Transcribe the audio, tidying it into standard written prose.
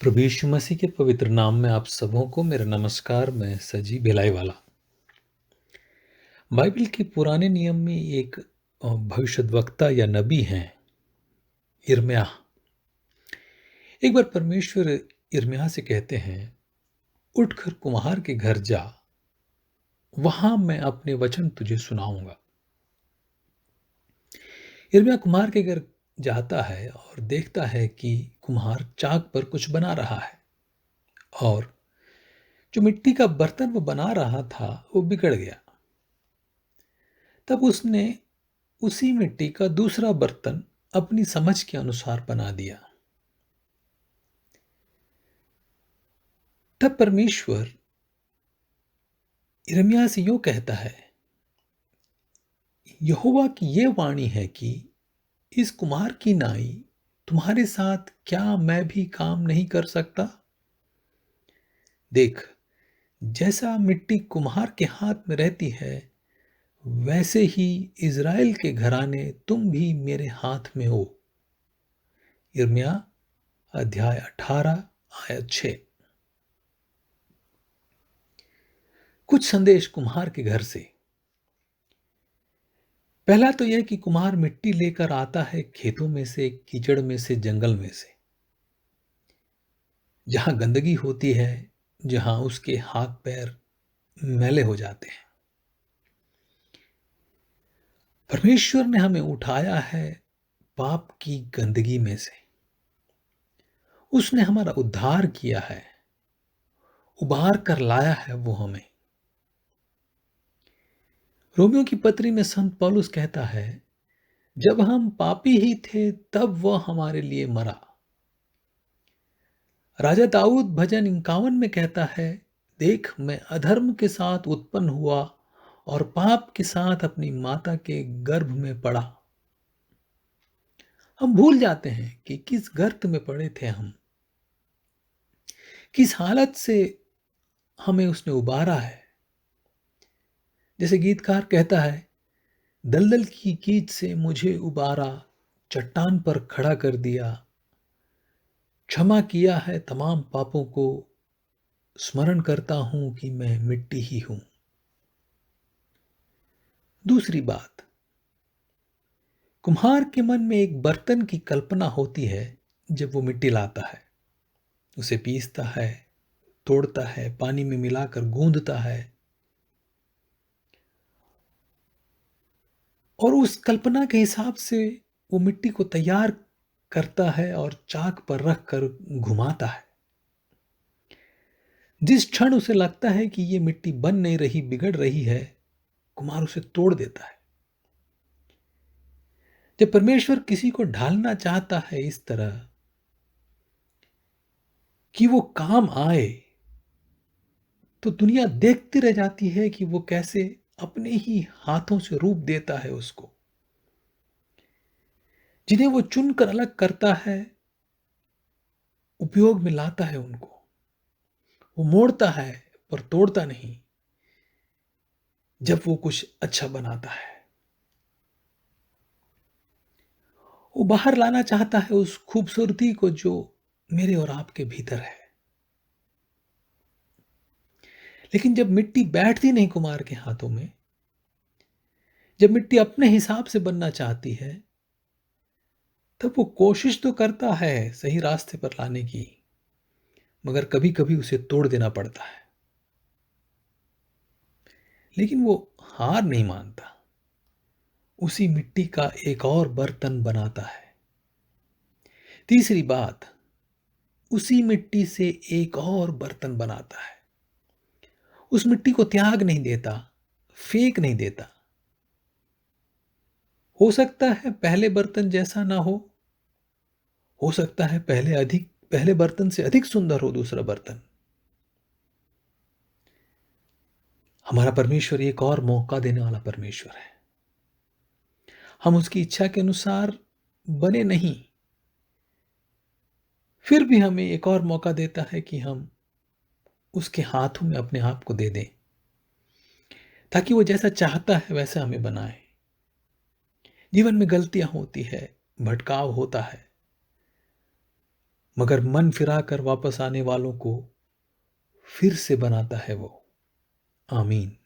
प्रभु यीशु मसीह के पवित्र नाम में आप सबों को मेरा नमस्कार। मैं सजी भिलाई वाला। बाइबल के पुराने नियम में एक भविष्यद्वक्ता या नबी हैं, यिर्मयाह। एक बार परमेश्वर यिर्मयाह से कहते हैं, उठकर कुम्हार के घर जा, वहां मैं अपने वचन तुझे सुनाऊंगा। यिर्मयाह कुम्हार के घर जाता है और देखता है कि कुम्हार चाक पर कुछ बना रहा है और जो मिट्टी का बर्तन वो बना रहा था वो बिगड़ गया। तब उसने उसी मिट्टी का दूसरा बर्तन अपनी समझ के अनुसार बना दिया। तब परमेश्वर यिर्मयाह से यूं कहता है, यहोवा की यह वाणी है कि इस कुम्हार की नाई तुम्हारे साथ क्या मैं भी काम नहीं कर सकता? देख, जैसा मिट्टी कुम्हार के हाथ में रहती है, वैसे ही इज़राइल के घराने तुम भी मेरे हाथ में हो। यिर्मयाह अध्याय 18 आयत 6। कुछ संदेश कुम्हार के घर से। पहला तो यह कि कुम्हार मिट्टी लेकर आता है खेतों में से, कीचड़ में से, जंगल में से, जहां गंदगी होती है, जहां उसके हाथ पैर मैले हो जाते हैं। परमेश्वर ने हमें उठाया है पाप की गंदगी में से। उसने हमारा उद्धार किया है, उबार कर लाया है वो हमें। रोमियो की पत्री में संत पौलुस कहता है, जब हम पापी ही थे तब वह हमारे लिए मरा। राजा दाऊद भजन 51 में कहता है, देख मैं अधर्म के साथ उत्पन्न हुआ और पाप के साथ अपनी माता के गर्भ में पड़ा। हम भूल जाते हैं कि किस गर्त में पड़े थे हम, किस हालत से हमें उसने उबारा है। जैसे गीतकार कहता है, दलदल की कीच से मुझे उबारा, चट्टान पर खड़ा कर दिया, क्षमा किया है तमाम पापों को, स्मरण करता हूं कि मैं मिट्टी ही हूं। दूसरी बात, कुम्हार के मन में एक बर्तन की कल्पना होती है। जब वो मिट्टी लाता है, उसे पीसता है, तोड़ता है, पानी में मिलाकर गूंदता है और उस कल्पना के हिसाब से वो मिट्टी को तैयार करता है और चाक पर रखकर घुमाता है। जिस क्षण उसे लगता है कि ये मिट्टी बन नहीं रही, बिगड़ रही है, कुम्हार उसे तोड़ देता है। जब परमेश्वर किसी को ढालना चाहता है इस तरह कि वो काम आए, तो दुनिया देखती रह जाती है कि वो कैसे अपने ही हाथों से रूप देता है उसको। जिन्हें वो चुनकर अलग करता है, उपयोग में लाता है उनको। वो मोड़ता है पर तोड़ता नहीं जब वो कुछ अच्छा बनाता है। वो बाहर लाना चाहता है उस खूबसूरती को जो मेरे और आपके भीतर है। लेकिन जब मिट्टी बैठती नहीं कुम्हार के हाथों में, जब मिट्टी अपने हिसाब से बनना चाहती है, तब वो कोशिश तो करता है सही रास्ते पर लाने की, मगर कभी कभी उसे तोड़ देना पड़ता है। लेकिन वो हार नहीं मानता, उसी मिट्टी का एक और बर्तन बनाता है। तीसरी बात, उसी मिट्टी से एक और बर्तन बनाता है। उस मिट्टी को त्याग नहीं देता, फेंक नहीं देता। हो सकता है पहले बर्तन जैसा ना हो सकता है पहले बर्तन से अधिक सुंदर हो दूसरा बर्तन। हमारा परमेश्वर एक और मौका देने वाला परमेश्वर है। हम उसकी इच्छा के अनुसार बने नहीं, फिर भी हमें एक और मौका देता है कि हम उसके हाथों में अपने आप को दे दें, ताकि वो जैसा चाहता है वैसा हमें बनाए। जीवन में गलतियां होती है, भटकाव होता है, मगर मन फिरा कर वापस आने वालों को फिर से बनाता है वो। आमीन।